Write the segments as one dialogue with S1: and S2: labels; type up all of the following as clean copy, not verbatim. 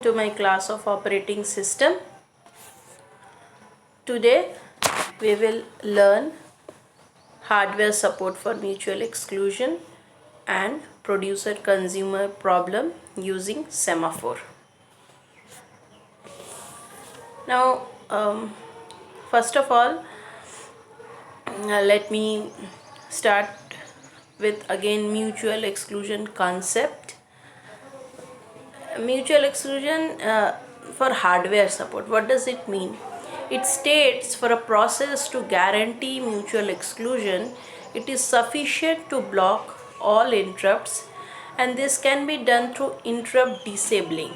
S1: to my class of operating system. Today we will learn hardware support for mutual exclusion and producer consumer problem using semaphore. Now first of all, let me start with again mutual exclusion concept. Mutual exclusion for hardware support, what does it mean? It states for a process to guarantee mutual exclusion, it is sufficient to block all interrupts, and this can be done through interrupt disabling.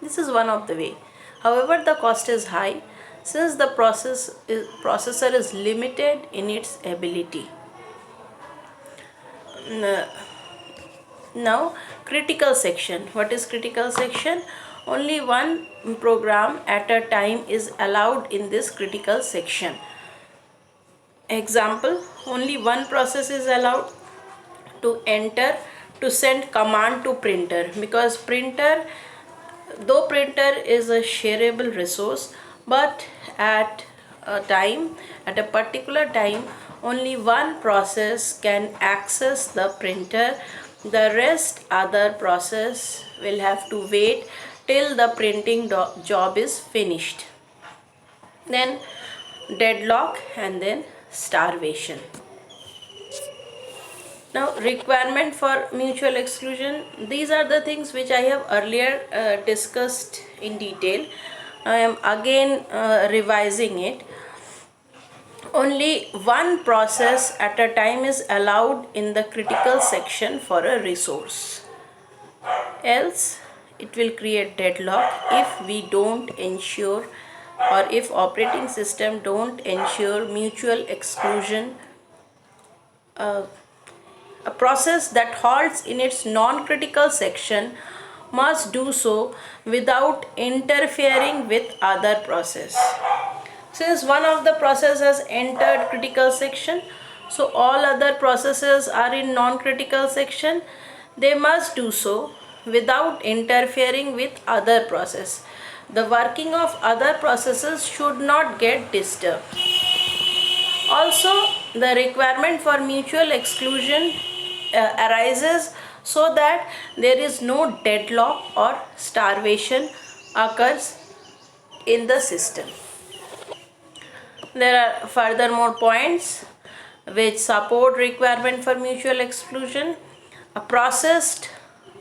S1: This is one of the way. However, the cost is high since the processor is limited in its ability. Now, critical section. What is critical section? Only one program at a time is allowed in this critical section. Example, only one process is allowed to enter to send command to printer, because though printer is a shareable resource, but at a particular time, only one process can access the printer. The rest other process will have to wait till the printing job is finished. Then deadlock and then starvation. Now, requirement for mutual exclusion. These are the things which I have earlier discussed in detail. I am again revising it. Only one process at a time is allowed in the critical section for a resource. Else, it will create deadlock if we don't ensure, or if operating system don't ensure mutual exclusion. A process that halts in its non-critical section must do so without interfering with other process. Since one of the process has entered critical section, so all other processes are in non-critical section. They must do so without interfering with other process. The working of other processes should not get disturbed. Also, the requirement for mutual exclusion arises so that there is no deadlock or starvation occurs in the system. There are furthermore points which support requirement for mutual exclusion. A process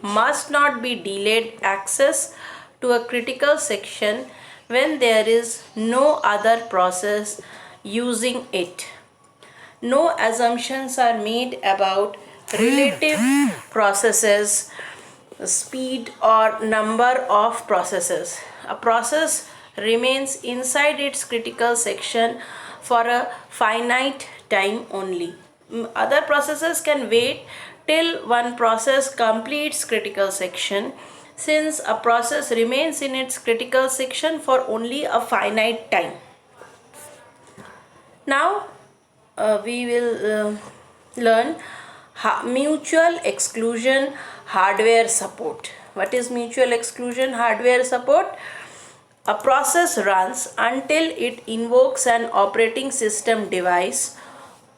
S1: must not be delayed access to a critical section when there is no other process using it. No assumptions are made about relative processes, speed or number of processes. A process remains inside its critical section for a finite time only. Other processes can wait till one process completes critical section, since a process remains in its critical section for only a finite time. Now we will learn mutual exclusion hardware support. What is mutual exclusion hardware support? A process runs until it invokes an operating system device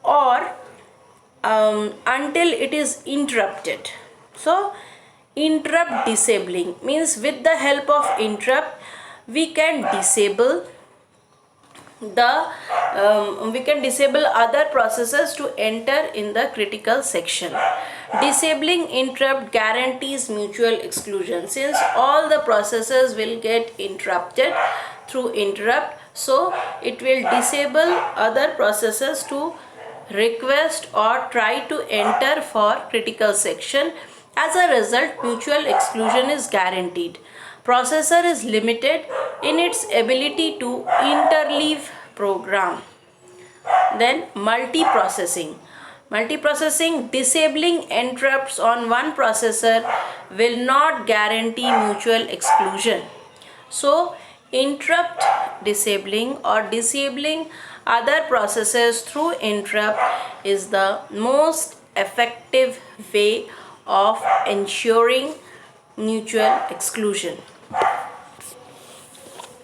S1: or until it is interrupted. So, interrupt disabling means with the help of interrupt we can disable other processes to enter in the critical section. Disabling interrupt guarantees mutual exclusion, since all the processes will get interrupted through interrupt, so it will disable other processes to request or try to enter for critical section. As a result, mutual exclusion is guaranteed. Processor is limited in its ability to interleave program. Then multiprocessing. Multiprocessing, disabling interrupts on one processor will not guarantee mutual exclusion. So, interrupt disabling or disabling other processes through interrupt is the most effective way of ensuring mutual exclusion.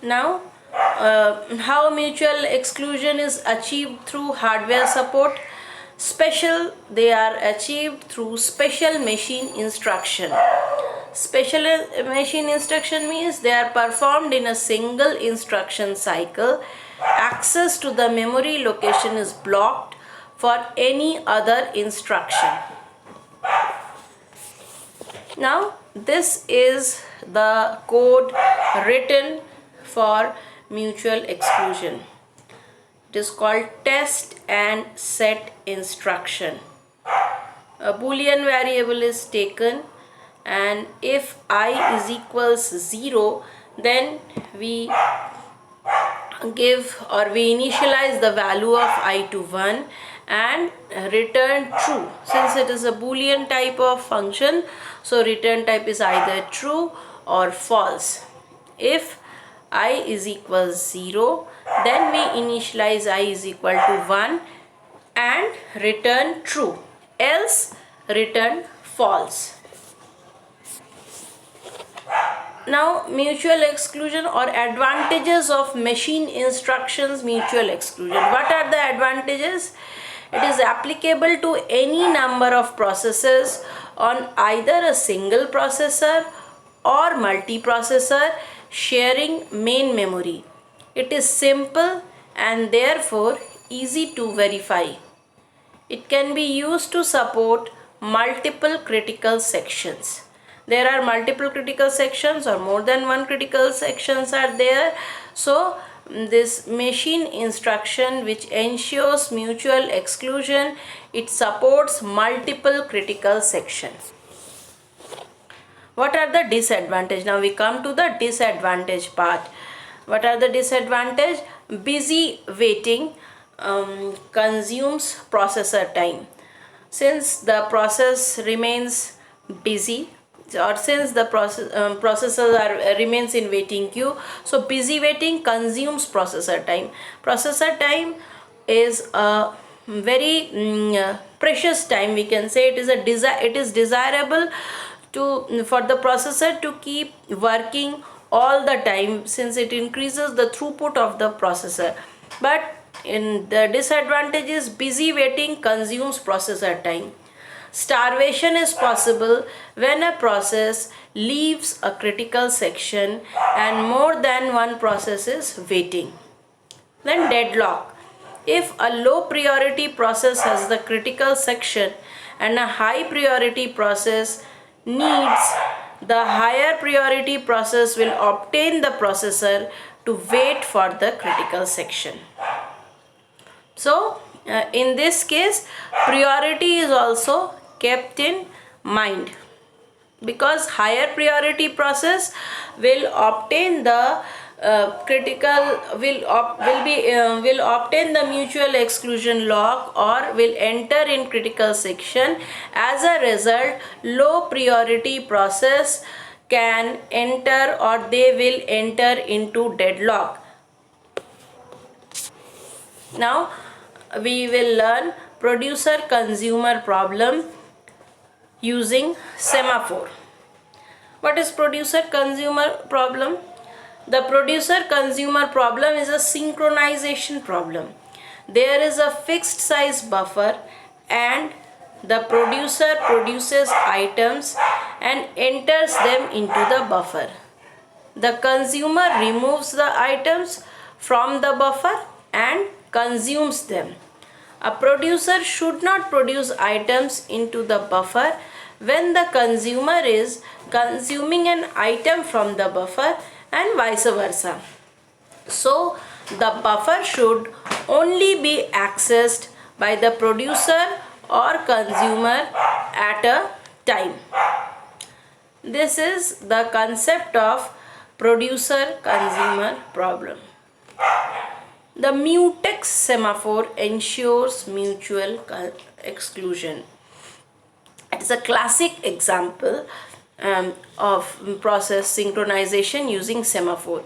S1: Now, how mutual exclusion is achieved through hardware support? They are achieved through special machine instruction. Special machine instruction means they are performed in a single instruction cycle. Access to the memory location is blocked for any other instruction. Now, this is the code written for mutual exclusion. It is called test and set instruction. A boolean variable is taken, and if I is equals 0, then we give or we initialize the value of I to 1 and return true. Since it is a boolean type of function, so return type is either true or false. If I is equals 0, then we initialize I is equal to 1 and return true, else return false. Now, mutual exclusion or advantages of machine instructions mutual exclusion. What are the advantages? It is applicable to any number of processors on either a single processor or multiprocessor sharing main memory. It is simple and therefore easy to verify. It can be used to support multiple critical sections. There are multiple critical sections or more than one critical sections are there. So this machine instruction which ensures mutual exclusion, it supports multiple critical sections. What are the disadvantages? Now we come to the disadvantage part. What are the disadvantages? Busy waiting consumes processor time. Since the process remains busy, or since the processor remains in waiting queue, so busy waiting consumes processor time. Processor time is a very precious time, we can say. It is desirable for the processor to keep working all the time, since it increases the throughput of the processor. But in the disadvantage is busy waiting consumes processor time. Starvation is possible when a process leaves a critical section and more than one process is waiting. Then deadlock. If a low priority process has the critical section and a high priority process needs, the higher priority process will obtain the processor to wait for the critical section. So in this case, priority is also kept in mind, because higher priority process will obtain the will obtain the mutual exclusion lock or will enter in critical section. As a result, low priority process can enter or they will enter into deadlock. Now we will learn producer consumer problem using semaphore. What is producer consumer problem? The producer consumer problem is a synchronization problem. There is a fixed size buffer and the producer produces items and enters them into the buffer. The consumer removes the items from the buffer and consumes them. A producer should not produce items into the buffer when the consumer is consuming an item from the buffer and vice versa. So the buffer should only be accessed by the producer or consumer at a time. This is the concept of producer consumer problem. The mutex semaphore ensures mutual exclusion. It is a classic example of process synchronization using semaphore.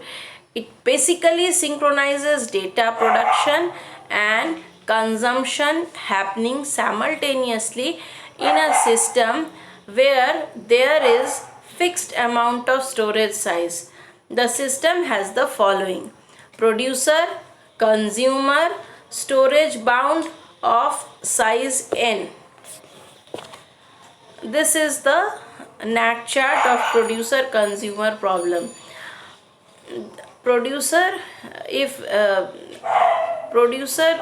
S1: It basically synchronizes data production and consumption happening simultaneously in a system where there is fixed amount of storage size. the system has the following: producer, consumer, storage bound of size n. This is the NAT chart of producer consumer problem. Producer, if producer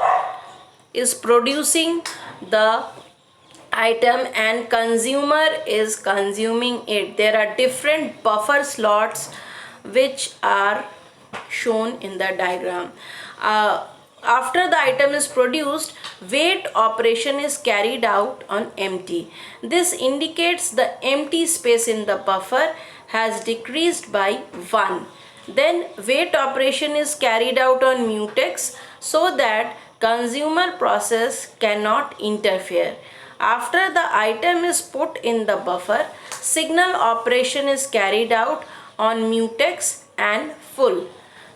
S1: is producing the item and consumer is consuming it, there are different buffer slots which are shown in the diagram. After the item is produced, wait operation is carried out on empty. This indicates the empty space in the buffer has decreased by 1. Then wait operation is carried out on mutex so that consumer process cannot interfere. After the item is put in the buffer, signal operation is carried out on mutex and full.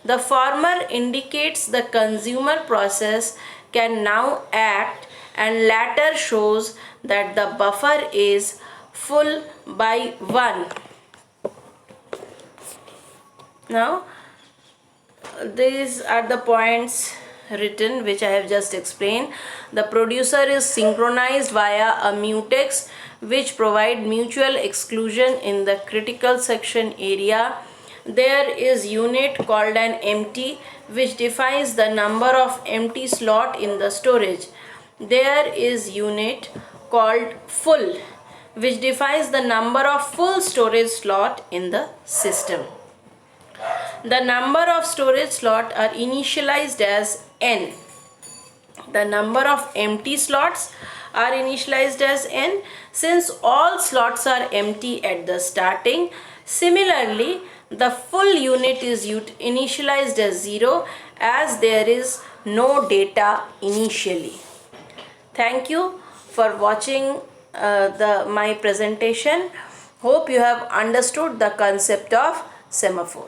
S1: The former indicates the consumer process can now act, and latter shows that the buffer is full by 1. Now, these are the points written which I have just explained. The producer is synchronized via a mutex which provide mutual exclusion in the critical section area. There is unit called an empty which defines the number of empty slot in the storage. There is unit called full which defines the number of full storage slot in the system. The number of storage slots are initialized as n. The number of empty slots are initialized as n since all slots are empty at the starting. Similarly, the full unit is initialized as 0 as there is no data initially. Thank you for watching my presentation. Hope you have understood the concept of semaphore.